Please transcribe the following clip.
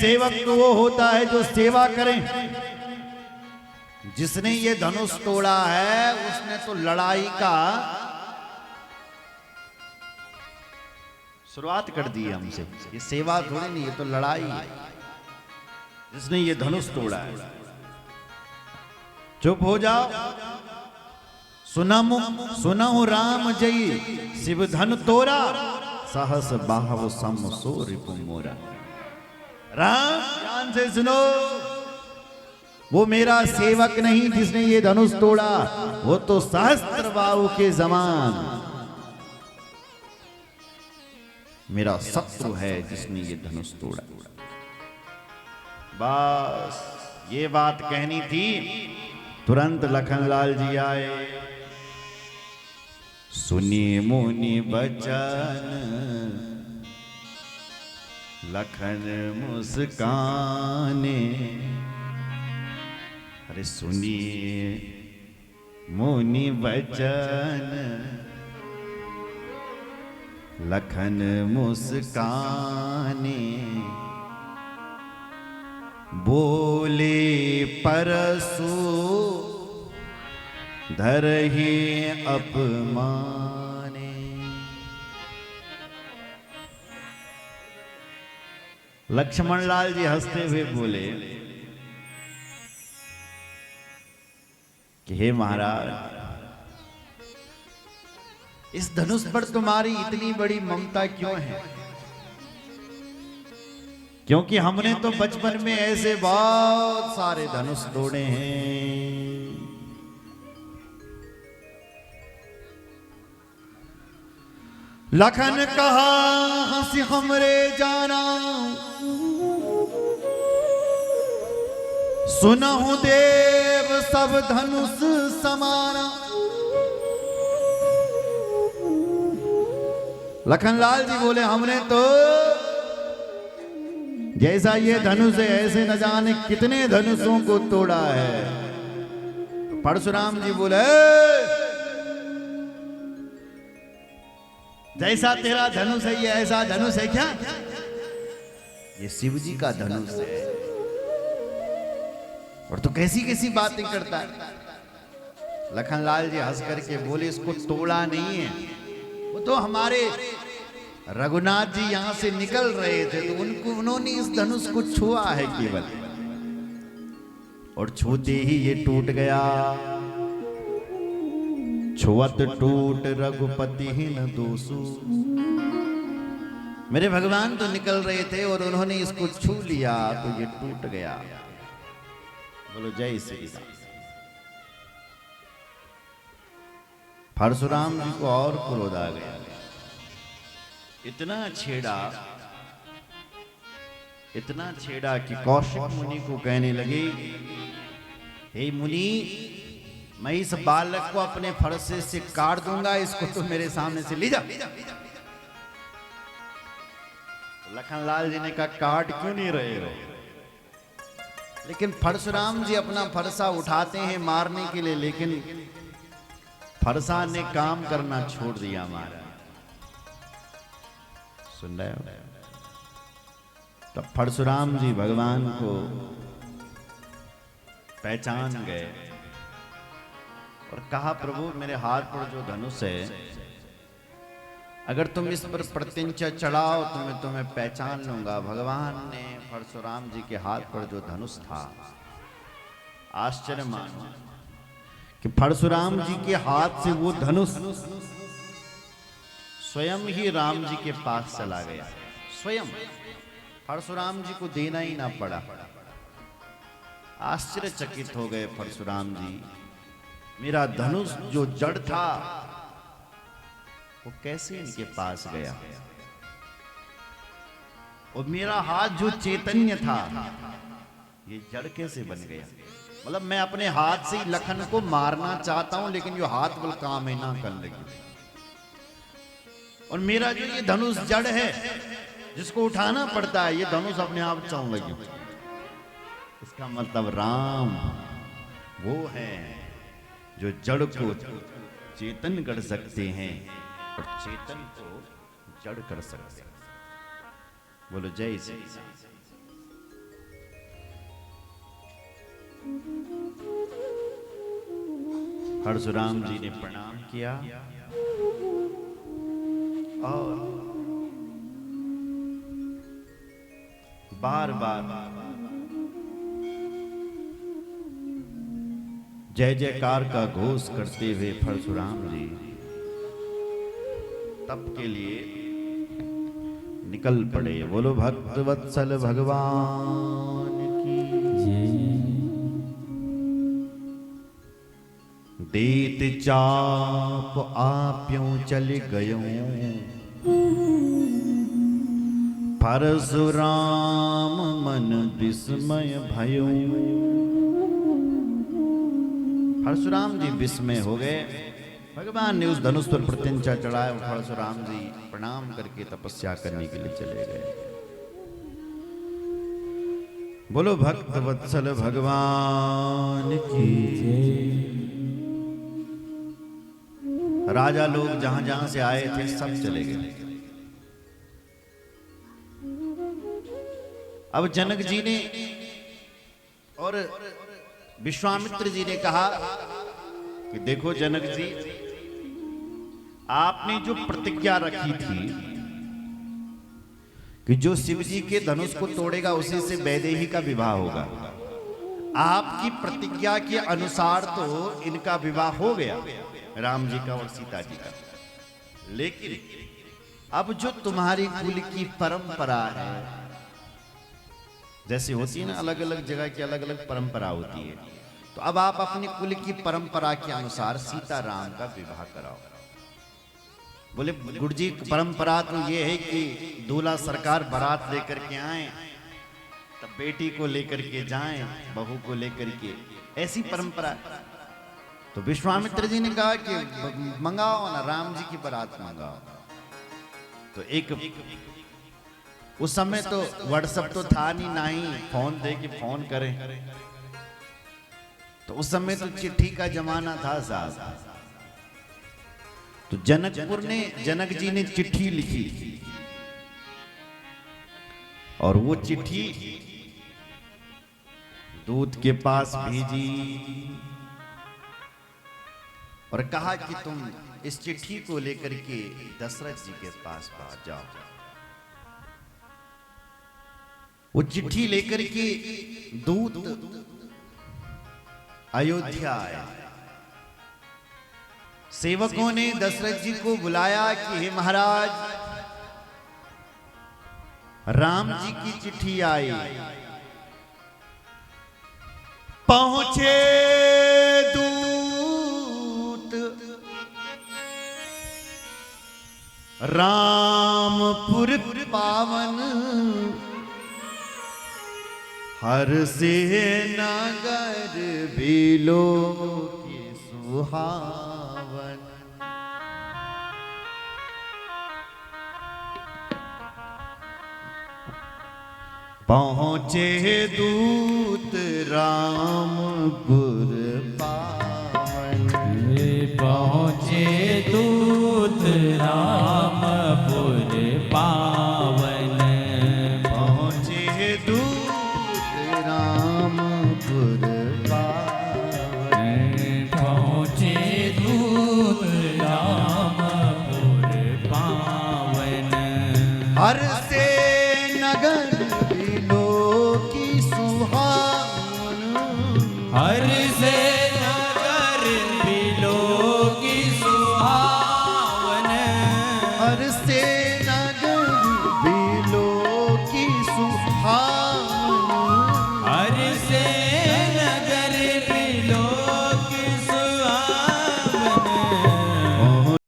सेवक तो वो होता है जो सेवा करे। जिसने ये धनुष तोड़ा है उसने तो लड़ाई का शुरुआत कर दी है हमसे। ये सेवा थोड़ी नहीं, ये तो लड़ाई है। जिसने ये धनुष तोड़ा है, चुप हो जाओ। सुनहु राम जई शिव धन तोरा, सहस बाहव सम सो रिपु मोरा। राम ध्यान से सुनो, वो मेरा सेवक नहीं जिसने ये धनुष तोड़ा, वो तो सहस्त्र बाहु के समान मेरा शत्रु है जिसने ये धनुष तोड़ा। बस ये बात कहनी थी, तुरंत लखनलाल जी आए। सुनी मुनि बचन लखन मुस्काने। अरे सुनिए मुनि बचन लखन मुस्काने। बोले परसु धरहि अपमाने। लक्ष्मण लाल जी हंसते हुए बोले कि हे महाराज, इस धनुष पर तुम्हारी इतनी बड़ी ममता क्यों है? क्योंकि हमने तो बचपन में ऐसे बहुत सारे धनुष तोड़े हैं। लखन कहा हंसी हमरे जाना, सुनहु देव सब धनुष समाना। लखनलाल जी बोले हमने तो जैसा ये धनुष है ऐसे न जाने कितने धनुषों को तोड़ा है। परशुराम जी बोले जैसा तेरा धनुष है ये ऐसा धनुष है क्या? ये शिव जी का धनुष है। और तू कैसी कैसी बातें करता है? लखनलाल जी हंस करके बोले इसको तोड़ा नहीं है, वो तो हमारे रघुनाथ जी यहां से निकल रहे थे तो उन्होंने इस धनुष को छुआ है केवल, और छूते ही ये टूट गया। छुअत टूट रघुपति ही न दोषु। मेरे भगवान तो निकल रहे थे और उन्होंने इसको छू लिया तो ये टूट गया। बोलो जय श्री राम। परशुराम जी को और क्रोध आ गया। इतना छेड़ा कि कौशिक मुनि को कहने लगे, हे मुनि, मैं इस बालक को अपने फरसे से काट दूंगा, इसको तो मेरे सामने से ले जा। लखनलाल जी ने कहा काट क्यों नहीं रहे हो? लेकिन परशुराम जी अपना फरसा उठाते हैं मारने के लिए, लेकिन फरसा ने काम करना छोड़ दिया। महाराज सुन रहे हो? तब परशुराम जी भगवान को पहचान गए और कहा, प्रभु मेरे हाथ पर जो धनुष है, अगर तुम इस पर प्रत्यंचा चढ़ाओ तो मैं तुम्हें पहचान लूंगा। भगवान ने परशुराम जी के हाथ पर जो धनुष था, आश्चर्य मानो कि परशुराम जी के हाथ से वो धनुष स्वयं ही राम जी के पास चला गया। स्वयं परशुराम जी को देना ही ना पड़ा। आश्चर्यचकित हो गए परशुराम जी, मेरा धनुष जो जड़ था वो कैसे इनके पास गया, और मेरा हाथ जो चैतन्य था ये जड़ कैसे बन गया? मतलब मैं अपने हाथ से ही लखन को मारना चाहता हूं, लेकिन जो हाथ बल काम है ना कर लगी। और मेरा जो ये धनुष जड़ है जिसको उठाना पड़ता है, ये धनुष अपने आप चल लगी। इसका मतलब राम वो है जो जड़ को चेतन कर सकते हैं और चेतन को जड़ कर सकते हैं। बोलो जय श्री राम। परशुराम जी ने प्रणाम किया और बार बार जय जयकार का घोष करते हुए परशुराम जी तप के लिए निकल पड़े। बोलो भक्त वत्सल भगवान की जय। देत चाप आप्यों चल गयों परशुराम मन विस्मय भयों। परशुराम जी विस्मय हो गए। भगवान ने उस धनुष पर प्रत्यंचा चढ़ाया। परशुराम जी प्रणाम करके तपस्या करने के लिए चले गए। बोलो भक्त वत्सल भगवान की जय। राजा लोग जहां जहां से आए थे सब चले गए। अब जनक जी ने और विश्वामित्र जी ने कहा कि देखो जनक जी, आपने जो प्रतिज्ञा रखी थी कि जो शिव जी के धनुष को तोड़ेगा उसी से वैदेही का विवाह होगा, आपकी प्रतिज्ञा के अनुसार तो इनका विवाह हो गया, राम जी का और सीता जी का। लेकिन अब जो तुम्हारी कुल की परंपरा है, जैसे होती है ना, अलग अलग जगह की अलग अलग परंपरा होती है, तो अब आप अपनी कुल की परंपरा के अनुसार सीता राम का विवाह कराओ। बोले गुरु जी, परंपरा तो ये है कि दूल्हा सरकार बारात लेकर के आए, तब बेटी को लेकर के जाएं, बहू को लेकर के, ऐसी परंपरा। तो विश्वामित्र जी ने कहा कि मंगाओ ना, राम जी की बारात मंगाओ। तो एक उस समय तो व्हाट्सएप तो था नहीं, फोन दे के फोन करें, तो उस समय तो चिट्ठी का जमाना था साहब। तो जनक जी ने चिट्ठी लिखी और वो चिट्ठी दूत के पास भेजी और कहा कि तुम इस चिट्ठी को लेकर के दशरथ जी के पास जाओ। वो चिट्ठी लेकर के दूत अयोध्या आए। सेवकों ने दशरथ जी को बुलाया कि हे महाराज, राम जी की चिट्ठी आई। पहुंचे दूत रामपुर पावन, हर से नगर बिलो के सुहावन। पहुंचे दूत रामपुर पावन, पहुंचे दूत रामपुर पावन। पहुंचे दूत रामपुर पावन, पहुंचे दूत रामपुर पावन। हर से नगर बिलो की सुहावन, हर से